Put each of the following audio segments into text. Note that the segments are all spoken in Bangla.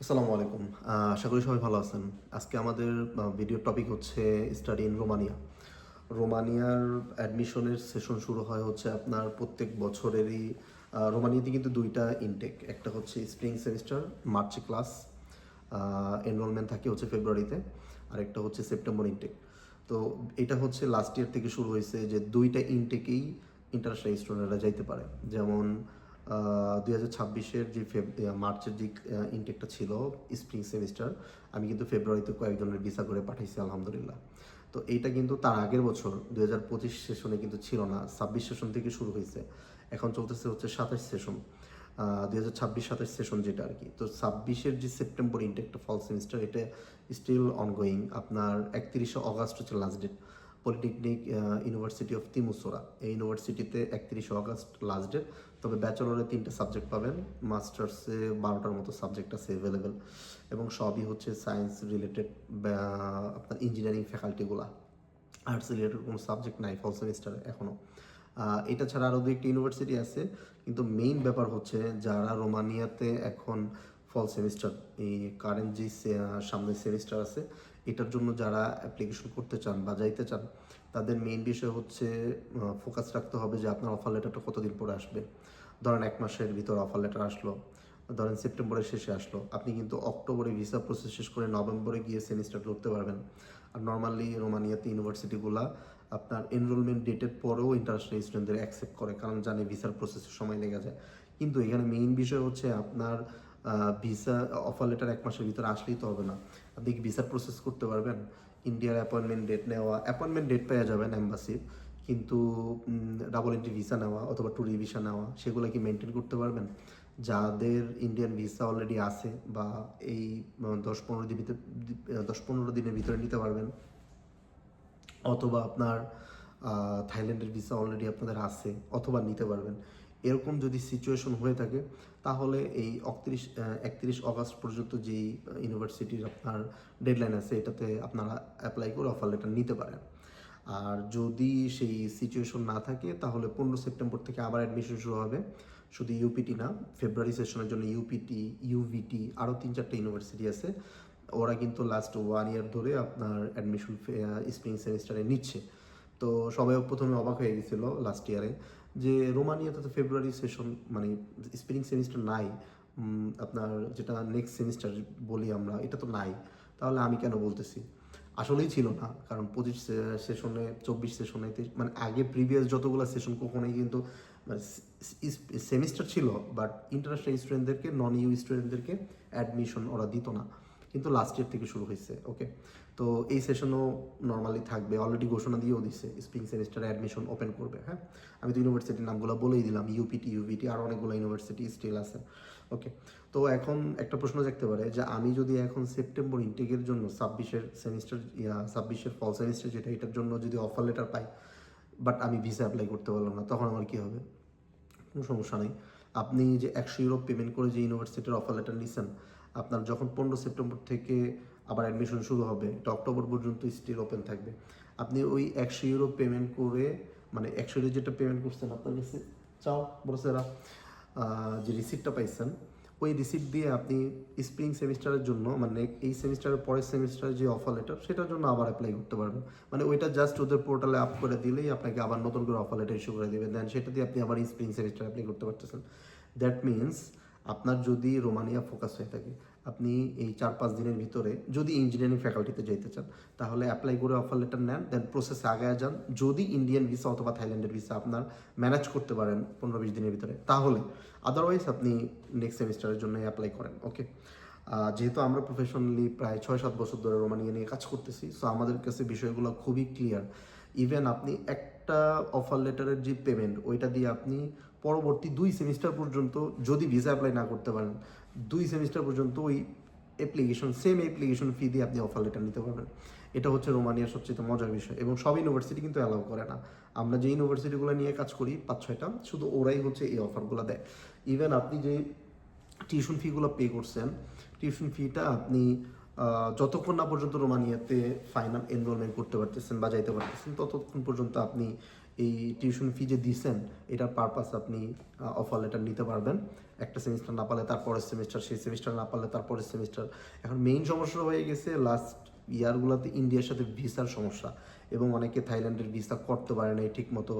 আসসালামু আলাইকুম। আশা করি সবাই ভালো আছেন। আজকে আমাদের ভিডিওর টপিক হচ্ছে স্টাডি ইন রোমানিয়া। রোমানিয়ার অ্যাডমিশনের সেশন শুরু হয় হচ্ছে আপনার প্রত্যেক বছরেরই। রোমানিয়াতে কিন্তু দুইটা ইনটেক, একটা হচ্ছে স্প্রিং সেমিস্টার, মার্চে ক্লাস এনরোলমেন্ট থাকে হচ্ছে ফেব্রুয়ারিতে, আর একটা হচ্ছে সেপ্টেম্বর ইনটেক। তো এটা হচ্ছে লাস্ট ইয়ার থেকে শুরু হয়েছে যে দুইটা ইনটেকেই ইন্টারন্যাশনাল স্টুডেন্টরা যাইতে পারে। যেমন 2026-এর যে মার্চের যে ইনটেকটা ছিল স্প্রিং সেমিস্টার, আমি কিন্তু ফেব্রুয়ারিতে কয়েকজনের ভিসা করে পাঠাইছি আলহামদুলিল্লাহ। তো এইটা কিন্তু তার আগের বছর 2025 সেশনে কিন্তু ছিল না, 26 সেশন থেকে শুরু হয়েছে। এখন চলতেছে হচ্ছে 27 সেশন, 2026-27 সেশন যেটা আর কি। তো 26-এর যে সেপ্টেম্বর ইনটেকটা ফল সেমিস্টার, এটা স্টিল অনগোয়িং। আপনার 31শে অগাস্ট হচ্ছে last date. Polytechnic university of Timisoara, এই ইউনিভার্সিটিতে 31শে অগাস্ট লাস্ট ডেট। তবে ব্যাচেলরে 3টে সাবজেক্ট পাবেন, মাস্টার্সে 12টার মতো সাবজেক্ট আছে অ্যাভেলেবেল, এবং সবই হচ্ছে সায়েন্স রিলেটেড। আপনার ইঞ্জিনিয়ারিং ফ্যাকাল্টিগুলো, আর্টস রিলেটেড কোনো সাবজেক্ট নাই ফল সেমিস্টারে এখনও। এটা ছাড়া আরও দু একটা ইউনিভার্সিটি আছে, কিন্তু মেইন ব্যাপার হচ্ছে যারা রোমানিয়াতে এখন ফল সেমিস্টার, এই কারেন্ট যে সামনের সেমিস্টার আছে, এটার জন্য যারা অ্যাপ্লিকেশন করতে চান বা যাইতে চান, তাদের মেইন বিষয় হচ্ছে ফোকাস রাখতে হবে যে আপনার অফার লেটারটা কতদিন পরে আসবে। ধরেন 1 মাসের ভিতর অফার লেটার আসলো, ধরেন সেপ্টেম্বরের শেষে আসলো, আপনি কিন্তু অক্টোবরে ভিসা প্রসেস শেষ করে নভেম্বরে গিয়ে সেমিস্টার ধরতে পারবেন। আর নর্মালি রোমানিয়াতে ইউনিভার্সিটিগুলা আপনার এনরোলমেন্ট ডেটের পরেও ইন্টারন্যাশনাল স্টুডেন্টদের অ্যাকসেপ্ট করে, কারণ জানে ভিসার প্রসেসে সময় লেগে যায়। কিন্তু এখানে মেইন বিষয় হচ্ছে আপনার ভিসা অফার লেটার 1 মাসের ভিতরে আসলেই তো হবে না। আপনি কি ভিসার প্রসেস করতে পারবেন? ইন্ডিয়ার অ্যাপয়েন্টমেন্ট ডেট পেয়ে যাবেন অ্যাম্বাসির, কিন্তু ডাবল এন্ট্রি ভিসা নেওয়া অথবা ট্যুরি ভিসা নেওয়া, সেগুলো কি মেনটেন করতে পারবেন? যাদের ইন্ডিয়ান ভিসা অলরেডি আছে বা এই 10-15 দিনের ভিতরে নিতে পারবেন, অথবা আপনার থাইল্যান্ডের ভিসা অলরেডি আপনাদের আছে অথবা নিতে পারবেন, এরকম যদি সিচুয়েশন হয়ে থাকে, তাহলে এই 31 অগাস্ট পর্যন্ত যেই ইউনিভার্সিটির আপনার ডেডলাইন আছে, এটাতে আপনারা অ্যাপ্লাই করে অফার লেটার নিতে পারেন। আর যদি সেই সিচুয়েশন না থাকে, তাহলে 15 সেপ্টেম্বর থেকে আবার অ্যাডমিশন শুরু হবে। শুধু ইউপিটি না, ফেব্রুয়ারি সেশনের জন্য ইউপিটি, ইউভিটি, আরও 3-4টে ইউনিভার্সিটি আছে। ওরা কিন্তু লাস্ট 1 ইয়ার ধরে আপনার অ্যাডমিশন স্প্রিং সেমিস্টারে নিচ্ছে। তো সবাই প্রথমে অবাক হয়ে গেছিলো লাস্ট ইয়ারে যে রোমানিয়াতে তো ফেব্রুয়ারি সেশন মানে স্প্রিং সেমিস্টার নাই, আপনার যেটা নেক্সট সেমিস্টার বলি আমরা, এটা তো নাই, তাহলে আমি কেন বলতেছি। আসলেই ছিল না, কারণ 25 সেশনে, 24 সেশনে, মানে আগে প্রিভিয়াস যতগুলো সেশন কখনোই কিন্তু মানে সেমিস্টার ছিল, বাট ইন্টারন্যাশনাল স্টুডেন্টদেরকে, নন ইউ স্টুডেন্টদেরকে অ্যাডমিশন ওরা দিত না। কিন্তু লাস্ট ইয়ার থেকে শুরু হয়েছে। ওকে, তো এই সেশনও নর্মালি থাকবে, অলরেডি ঘোষণা দিয়েও দিছে স্প্রিং সেমিস্টারে অ্যাডমিশন ওপেন করবে। হ্যাঁ, আমি তো ইউনিভার্সিটির নামগুলো বলেই দিলাম, ইউপিটি, ইউভিটি, আর অনেকগুলো ইউনিভার্সিটি স্টিল আছে। ওকে, তো এখন একটা প্রশ্ন থাকতে পারে যে আমি যদি এখন সেপ্টেম্বর ইনটেকের জন্য 26-এর ফল সেমিস্টার যেটা, এটার জন্য যদি অফার লেটার পাই, বাট আমি ভিসা অ্যাপ্লাই করতে পারলাম না, তখন আমার কী হবে? কোনো সমস্যা নেই। আপনি যে 100 ইউরো পেমেন্ট করে যে ইউনিভার্সিটির অফার লেটার নিছেন, আপনার যখন 15 সেপ্টেম্বর থেকে আবার অ্যাডমিশন শুরু হবে, এটা অক্টোবর পর্যন্ত স্টিল ওপেন থাকবে। আপনি ওই 100 ইউরো পেমেন্ট করে, মানে 100 ইউরো যেটা পেমেন্ট করছেন, আপনার কাছে চাও বড়সেরা যে রিসিপ্টটা পাইছেন, ওই রিসিপ্ট দিয়ে আপনি স্প্রিং সেমিস্টারের জন্য, মানে এই সেমিস্টারের পরের সেমিস্টারের যে অফার লেটার, সেটার জন্য আবার অ্যাপ্লাই করতে পারবেন। মানে ওইটা জাস্ট ওদের পোর্টালে আপ করে দিলেই আপনাকে আবার নতুন করে অফার লেটার ইস্যু করে দেবে, দেন সেটা দিয়ে আপনি আবার স্প্রিং সেমিস্টার অ্যাপ্লাই করতে পারতেছেন। দ্যাট মিনস আপনার যদি রোমানিয়া ফোকাস হয়ে থাকে, আপনি এই 4-5 দিনের ভিতরে যদি ইঞ্জিনিয়ারিং ফ্যাকাল্টিতে যেতে চান, তাহলে অ্যাপ্লাই করে অফার লেটার নেন, দেন প্রসেসে আগায় যান। যদি ইন্ডিয়ান ভিসা অথবা থাইল্যান্ডের ভিসা আপনার ম্যানেজ করতে পারেন 15-20 দিনের ভিতরে, তাহলে আদারওয়াইজ আপনি নেক্সট সেমিস্টারের জন্য অ্যাপ্লাই করেন। ওকে, যেহেতু আমরা প্রফেশনালি প্রায় 6-7 বছর ধরে রোমানিয়া নিয়ে কাজ করতেছি, সো আমাদের কাছে বিষয়গুলো খুবই ক্লিয়ার। ইভেন আপনি একটা অফার লেটারের যে পেমেন্ট, ওইটা দিয়ে আপনি পরবর্তী 2 সেমিস্টার পর্যন্ত যদি ভিসা অ্যাপ্লাই না করতে পারেন, 2 সেমিস্টার পর্যন্ত ওই সেম অ্যাপ্লিকেশন ফি দিয়ে আপনি অফার লেটার নিতে পারবেন। এটা হচ্ছে রোমানিয়ার সবচেয়ে মজার বিষয়, এবং সব ইউনিভার্সিটি কিন্তু অ্যালাউ করে না। আমরা যে ইউনিভার্সিটিগুলো নিয়ে কাজ করি 5-6টা, শুধু ওরাই হচ্ছে এই অফারগুলো দেয়। ইভেন আপনি যে টিউশন ফিগুলো পে করছেন, টিউশন ফিটা আপনি যতক্ষণ না পর্যন্ত রোমানিয়াতে ফাইনাল এনরোলমেন্ট করতে পারতেছেন বা যাইতে পারতেছেন, ততক্ষণ পর্যন্ত আপনি এই টিউশন ফি যে দিছেন এটার পারপাস আপনি অফার লেটার নিতে পারবেন। একটা সেমিস্টার না পারলে তারপরের সেমিস্টার, সেই সেমিস্টার না পারলে তারপরের সেমিস্টার। এখন মেইন সমস্যা হয়ে গেছে লাস্ট ইয়ারগুলোতে ইন্ডিয়ার সাথে ভিসার সমস্যা, এবং অনেকে থাইল্যান্ডের ভিসা করতে পারে না ঠিক মতো।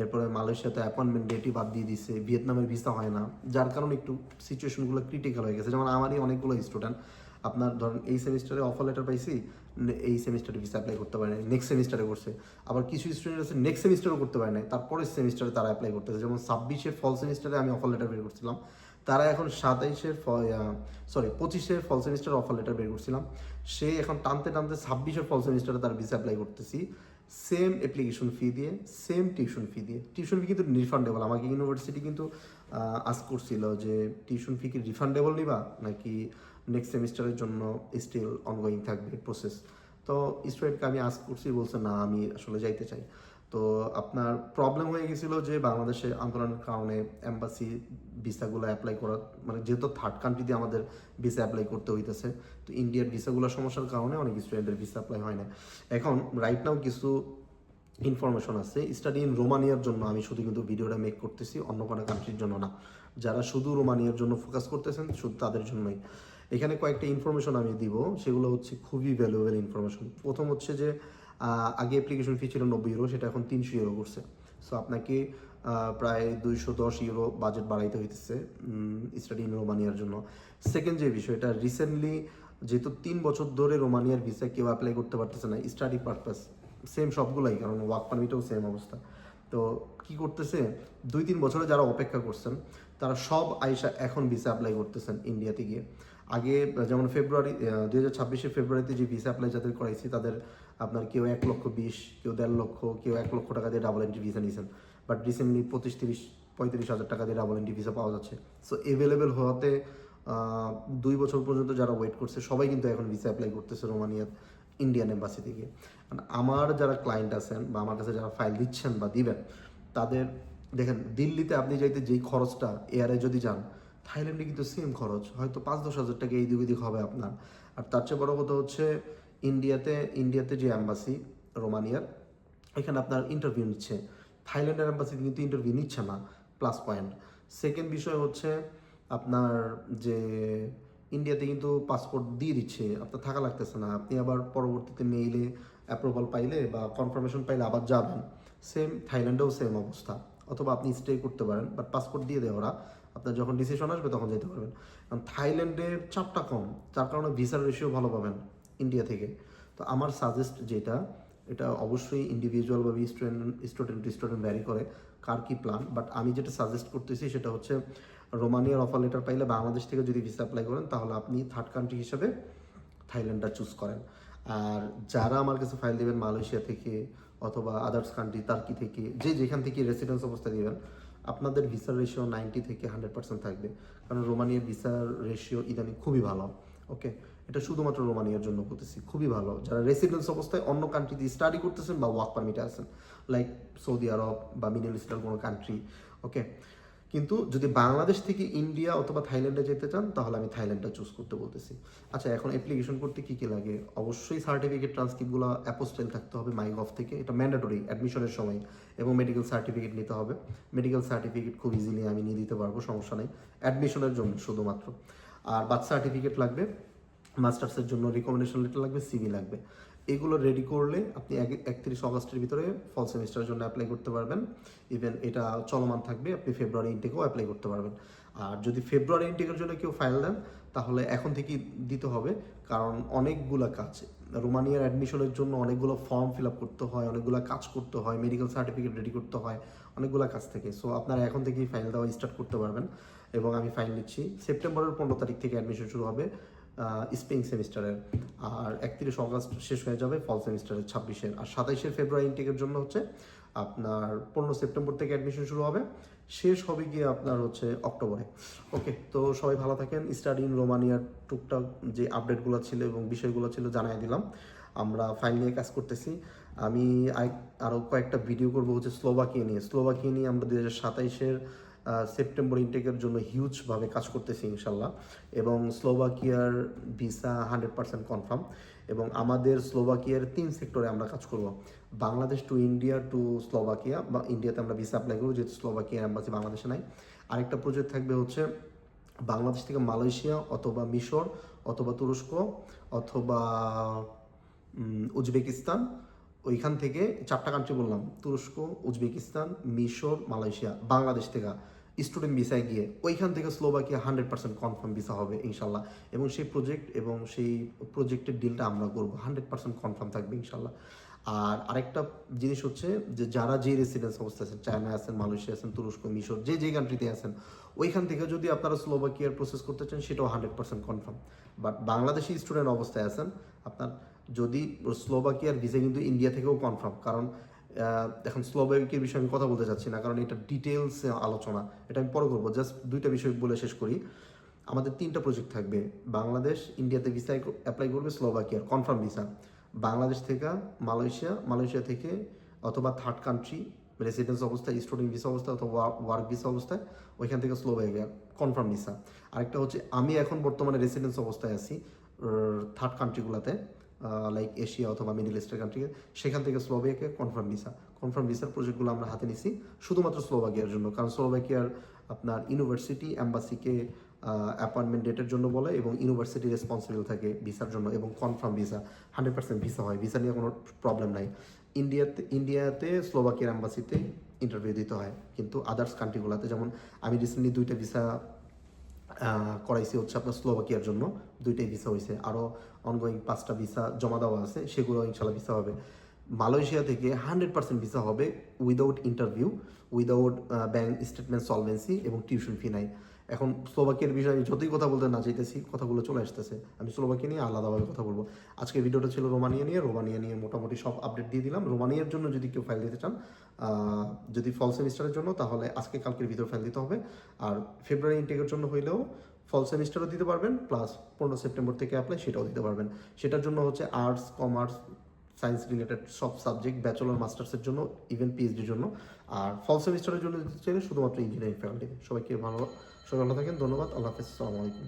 এরপরে মালয়েশিয়াতে অ্যাপয়েন্টমেন্ট ডেটই বাদ দিয়ে দিছে, ভিয়েতনামের ভিসা হয় না, যার কারণে একটু সিচুয়েশনগুলো ক্রিটিক্যাল হয়ে গেছে। যেমন আমারই অনেকগুলো স্টুডেন্ট আপনার ধরেন এই সেমিস্টারে অফার লেটার পাইছি, এই সেমিস্টারে ভিসা অ্যাপ্লাই করতে পারে না, নেক্সট সেমিস্টারে করছে। আবার কিছু স্টুডেন্ট আছে নেক্সট সেমিস্টারও করতে পারে না, তারপরের সেমিস্টারে তারা অ্যাপ্লাই করতেছে। যেমন 26-এর ফল সেমিস্টারে আমি অফার লেটার বের করছিলাম, তারা এখন 25-এর ফল সেমিস্টারে অফার লেটার বের করছিলাম, সে এখন টানতে টানতে 26-এর ফল সেমিস্টারে তার ভিসা অ্যাপ্লাই করতেছি, সেম অ্যাপ্লিকেশন ফি দিয়ে, সেম টিউশন ফি দিয়ে। টিউশন ফি কিন্তু রিফান্ডেবল, আমাকে ইউনিভার্সিটি কিন্তু আস্ক করছিল যে টিউশন ফি কি রিফান্ডেবল নিবা নাকি নেক্সট সেমিস্টারের জন্য স্টিল অনগোয়িং থাকবে প্রসেস। তো স্টুডেন্টকে আমি আস্ক করছি, বলছে না আমি আসলে যাইতে চাই। তো আপনার প্রবলেম হয়ে গেছিলো যে বাংলাদেশে আন্দোলনের কারণে এম্বাসি ভিসাগুলো অ্যাপ্লাই করা, মানে যেহেতু থার্ড কান্ট্রি দিয়ে আমাদের ভিসা অ্যাপ্লাই করতে হইতেছে, তো ইন্ডিয়ার ভিসাগুলোর সমস্যার কারণে অনেক স্টুডেন্টের ভিসা অ্যাপ্লাই হয় না। এখন রাইট নাও কিছু ইনফরমেশন আছে স্টাডি ইন রোমানিয়ার জন্য। আমি শুধু কিন্তু ভিডিওটা মেক করতেছি, অন্য কোনো কান্ট্রির জন্য না। যারা শুধু রোমানিয়ার জন্য ফোকাস করতেছেন শুধু তাদের জন্যই। এখানে কয়েকটা ইনফরমেশন আমি দিব, সেগুলো হচ্ছে খুবই ভ্যালুয়েবল ইনফরমেশন। প্রথম হচ্ছে যে আগে অ্যাপ্লিকেশন ফি ছিল 90 ইউরো, সেটা এখন 300 ইউরো করছে। সো আপনাকে প্রায় 210 ইউরো বাজেট বাড়াইতে হইতেছে স্টাডি ইন রোমানিয়ার জন্য। সেকেন্ড যে বিষয়টা, রিসেন্টলি যেহেতু 3 বছর ধরে রোমানিয়ার ভিসা কেউ অ্যাপ্লাই করতে পারতেছে না স্টাডি পারপাস, সেম সবগুলাই, কারণ ওয়ার্ক পারমিটেও সেম অবস্থা। তো কি করতেছে, 2-3 বছরে যারা অপেক্ষা করছেন তারা সব আইসা এখন ভিসা অ্যাপ্লাই করতেছেন ইন্ডিয়াতে গিয়ে। আগে যেমন ফেব্রুয়ারি 2026-এর ফেব্রুয়ারিতে যে ভিসা অ্যাপ্লাই যাদের করাইছি তাদের আপনার কেউ 1,20,000, কেউ 1.5 লক্ষ, কেউ 1 লক্ষ টাকা দিয়ে ডাবল এন্ট্রি ভিসা নিয়েছেন। বাট রিসেন্টলি 25-30-35 হাজার টাকা দিয়ে ডাবল এন্ট্রি ভিসা পাওয়া যাচ্ছে। সো এভেলেবেল হওয়াতে 2 বছর পর্যন্ত যারা ওয়েট করছে সবাই কিন্তু এখন ভিসা অ্যাপ্লাই করতেছে রোমানিয়ার ইন্ডিয়ান এম্বাসি থেকে। আমার যারা ক্লায়েন্ট আছেন বা আমার কাছে যারা ফাইল দিচ্ছেন বা দিবেন, তাদের দেখেন দিল্লিতে আপনি যাইতে যেই খরচটা এয়ারে যদি যান, থাইল্যান্ডে কিন্তু সেম খরচ, হয়তো 5-10 হাজার টাকা এই দিক হবে আপনার। আর তার চেয়ে বড় কথা হচ্ছে ইন্ডিয়াতে যে অ্যাম্বাসি রোমানিয়ার, এখানে আপনার ইন্টারভিউ নিচ্ছে, থাইল্যান্ডের অ্যাম্বাসিতে কিন্তু ইন্টারভিউ নিচ্ছে না, প্লাস পয়েন্ট। সেকেন্ড বিষয় হচ্ছে আপনার যে ইন্ডিয়াতে কিন্তু পাসপোর্ট দিয়ে দিচ্ছে, আপনার থাকা লাগতেছে না, আপনি আবার পরবর্তীতে মেইলে অ্যাপ্রুভাল পাইলে বা কনফার্মেশন পাইলে আবার যাবেন। সেম থাইল্যান্ডেও সেম অবস্থা, অথবা আপনি স্টে করতে পারেন, বাট পাসপোর্ট দিয়ে দেয় ওরা, আপনার যখন ডিসিশন আসবে তখন যেতে পারবেন। কারণ থাইল্যান্ডের চাপটা কম, যার কারণে ভিসার রেশিও ভালো পাবেন ইন্ডিয়া থেকে। তো আমার সাজেস্ট যেটা, এটা অবশ্যই ইন্ডিভিজুয়ালভাবে স্টুডেন্ট ভ্যারি করে কার কী প্ল্যান, বাট আমি যেটা সাজেস্ট করতেছি সেটা হচ্ছে রোমানিয়ার অফার লেটার পাইলে বাংলাদেশ থেকে যদি ভিসা অ্যাপ্লাই করেন তাহলে আপনি থার্ড কান্ট্রি হিসেবে থাইল্যান্ডটা চুজ করেন। আর যারা আমার কাছে ফাইল দেবেন মালয়েশিয়া থেকে অথবা আদার্স কান্ট্রি টার্কি থেকে, যে যেখান থেকে রেসিডেন্স অবস্থা দেবেন, আপনাদের ভিসার রেশিও 90 থেকে 100% থাকবে। কারণ রোমানিয়ার ভিসার রেশিও ইদানিং খুবই ভালো। ওকে, এটা শুধুমাত্র রোমানিয়ার জন্য বলতেছি, খুবই ভালো। যারা রেসিডেন্স অবস্থায় অন্য কান্ট্রিতে স্টাডি করতেছেন বা ওয়ার্ক পারমিটে আছেন, লাইক সৌদি আরব বা মিডল ইস্টার্ন কোনো কান্ট্রি। ওকে, কিন্তু যদি বাংলাদেশ থেকে ইন্ডিয়া অথবা থাইল্যান্ডে যেতে চান তাহলে আমি থাইল্যান্ডটা চুজ করতে বলতেছি। আচ্ছা, এখন অ্যাপ্লিকেশন করতে কী কী লাগে? অবশ্যই সার্টিফিকেট ট্রান্সক্রিপ্টগুলো অ্যাপোস্টাইল থাকতে হবে মাইগভ থেকে, এটা ম্যান্ডেটরি অ্যাডমিশনের সময়, এবং মেডিকেল সার্টিফিকেট নিতে হবে। মেডিকেল সার্টিফিকেট খুব ইজিলি আমি নিয়ে দিতে পারবো, সমস্যা নেই, অ্যাডমিশনের জন্য শুধুমাত্র। আর বার্থ সার্টিফিকেট লাগবে, মাস্টার্সের জন্য রিকমেন্ডেশন লেটার লাগবে, সিভি লাগবে। এগুলো রেডি করলে আপনি 31 অগস্টের ভিতরে ফল সেমিস্টারের জন্য অ্যাপ্লাই করতে পারবেন। ইভেন এটা চলমান থাকবে, আপনি ফেব্রুয়ারি ইনটেকেও অ্যাপ্লাই করতে পারবেন। আর যদি ফেব্রুয়ারি ইনটেকের জন্য কেউ ফাইল দেন তাহলে এখন থেকেই দিতে হবে, কারণ অনেকগুলো কাজ, রোমানিয়ার অ্যাডমিশনের জন্য অনেকগুলো ফর্ম ফিল আপ করতে হয়, অনেকগুলো কাজ করতে হয়, মেডিকেল সার্টিফিকেট রেডি করতে হয়, অনেকগুলো কাজ থেকে। সো আপনারা এখন থেকেই ফাইল দেওয়া স্টার্ট করতে পারবেন। এবং আমি ফাইল নিচ্ছি সেপ্টেম্বরের 15 তারিখ থেকে অ্যাডমিশন শুরু হবে স্প্রিং সেমিস্টারের, আর 31 অগস্ট শেষ হয়ে যাবে ফল সেমিস্টারের 26-এর। আর 27 ফেব্রুয়ারি ইনটেকের জন্য হচ্ছে আপনার 15 সেপ্টেম্বর থেকে অ্যাডমিশন শুরু হবে, শেষ হবে গিয়ে আপনার হচ্ছে অক্টোবরে। ওকে, তো সবাই ভালো থাকেন। স্টাডি ইন রোমানিয়ার টুকটাক যে আপডেটগুলো ছিল এবং বিষয়গুলো ছিল জানাই দিলাম। আমরা ফাইল নিয়ে কাজ করতেছি। আমি আরও কয়েকটা ভিডিও করবো হচ্ছে স্লোভাকিয়া নিয়ে আমরা 2027-এর সেপ্টেম্বর ইনটেকের জন্য হিউজভাবে কাজ করতেছি ইনশাল্লাহ। এবং স্লোভাকিয়ার ভিসা 100% কনফার্ম। এবং আমাদের স্লোভাকিয়ার 3 সেক্টরে আমরা কাজ করব। Bangladesh to India to Slovakia, বা ইন্ডিয়াতে আমরা ভিসা অ্যাপ্লাই করবো যেহেতু স্লোভাকিয়া এম্বাসি বাংলাদেশে নাই। আরেকটা প্রজেক্ট থাকবে হচ্ছে বাংলাদেশ থেকে মালয়েশিয়া অথবা মিশর অথবা তুরস্ক অথবা উজবেকিস্তান, ওইখান থেকে 4টা কান্ট্রি বললাম, তুরস্ক, উজবেকিস্তান, মিশর, মালয়েশিয়া, বাংলাদেশ থেকে স্টুডেন্ট ভিসায় গিয়ে ওইখান থেকে স্লোভাকিয়া 100% কনফার্ম ভিসা হবে ইনশাল্লাহ। এবং সেই প্রজেক্টের ডিলটা আমরা করবো, 100% কনফার্ম থাকবে ইনশাল্লাহ। আর আরেকটা জিনিস হচ্ছে যে যারা যে রেসিডেন্স অবস্থায় আছেন, চায়না আছেন, মালয়েশিয়া আছেন, তুরস্ক, মিশর, যে কান্ট্রিতে আছেন, ওইখান থেকে যদি আপনারা স্লোভাকিয়ার প্রসেস করতে চান সেটাও 100% কনফার্ম। বাট বাংলাদেশি স্টুডেন্ট অবস্থায় আছেন আপনার, যদি স্লোভাকিয়ার ভিসা কিন্তু ইন্ডিয়া থেকেও কনফার্ম। কারণ এখন স্লোভাকিয়ার বিষয়ে আমি কথা বলতে চাচ্ছি না, কারণ এটা ডিটেলসে আলোচনা, এটা আমি পরে করবো। জাস্ট 2টা বিষয় বলে শেষ করি। আমাদের 3টা প্রজেক্ট থাকবে। বাংলাদেশ ইন্ডিয়াতে ভিসা অ্যাপ্লাই করবে, স্লোভাকিয়ার কনফার্ম ভিসা। বাংলাদেশ থেকে মালয়েশিয়া, মালয়েশিয়া থেকে অথবা থার্ড কান্ট্রি রেসিডেন্স অবস্থায়, স্টুডেন্ট ভিসা অবস্থায় অথবা ওয়ার্ক ভিসা অবস্থায়, ওইখান থেকে স্লোভাকিয়া কনফার্ম ভিসা। আরেকটা হচ্ছে আমি এখন বর্তমানে রেসিডেন্স অবস্থায় আছি থার্ড কান্ট্রিগুলোতে, লাইক এশিয়া অথবা মিডল ইস্টের কান্ট্রিকে, সেখান থেকে স্লোভাকিয়া কনফার্ম ভিসা। কনফার্ম ভিসার প্রজেক্টগুলো আমরা হাতে নিছি শুধুমাত্র স্লোভাকিয়ার জন্য, কারণ স্লোভাকিয়ার আপনার ইউনিভার্সিটি অ্যাম্বাসিকে অ্যাপয়েন্টমেন্ট ডেটের জন্য বলে এবং ইউনিভার্সিটি রেসপন্সিবল থাকে ভিসার জন্য। এবং কনফার্ম ভিসা 100% ভিসা হয়, ভিসা নিয়ে কোনো প্রবলেম নাই। ইন্ডিয়াতে স্লোভাকিয়ার অ্যাম্বাসিতে ইন্টারভিউ দিতে হয়, কিন্তু আদার্স কান্ট্রিগুলোতে, যেমন আমি রিসেন্টলি 2টা ভিসা করাইছি হচ্ছে আপনার স্লোভাকিয়ার জন্য, 2টাই ভিসা হয়েছে। আরও অনগোয়িং 5টা ভিসা জমা দেওয়া আছে, সেগুলো ইনশাল্লাহ ভিসা হবে। মালয়েশিয়া থেকে 100% ভিসা হবে without interview, without bank statement solvency এবং টিউশন ফি নাই। এখন স্লোভাকিয়ার বিষয়ে আমি যতই কথা বলতে না চাইতেছি, কথাগুলো চলে আসতেছে, আমি স্লোভাকিয়া নিয়ে আলাদাভাবে কথা বলবো। আজকের ভিডিওটা ছিল রোমানিয়া নিয়ে মোটামুটি সব আপডেট দিয়ে দিলাম। রোমানিয়ার জন্য যদি কেউ ফাইল দিতে চান, যদি ফল সেমিস্টারের জন্য, তাহলে আজকে কালকের ভিতরে ফাইল দিতে হবে। আর ফেব্রুয়ারি ইনটেকের জন্য হইলেও ফল সেমিস্টারও দিতে পারবেন, প্লাস 15 সেপ্টেম্বর থেকে অ্যাপ্লাই, সেটাও দিতে পারবেন। সেটার জন্য হচ্ছে আর্টস, কমার্স, সায়েন্স রিলেটেড সব সাবজেক্ট, ব্যাচেলর, মাস্টার্সের জন্য, ইভেন পিএইচডির জন্য। আর ফল সেমিস্টারের জন্য দিতে চাইলে শুধুমাত্র ইঞ্জিনিয়ারিং ফ্যাকাল্টিতে। সবাই ভালো থাকেন, ধন্যবাদ, আল্লাহ হাফেজ, আসসালামু আলাইকুম।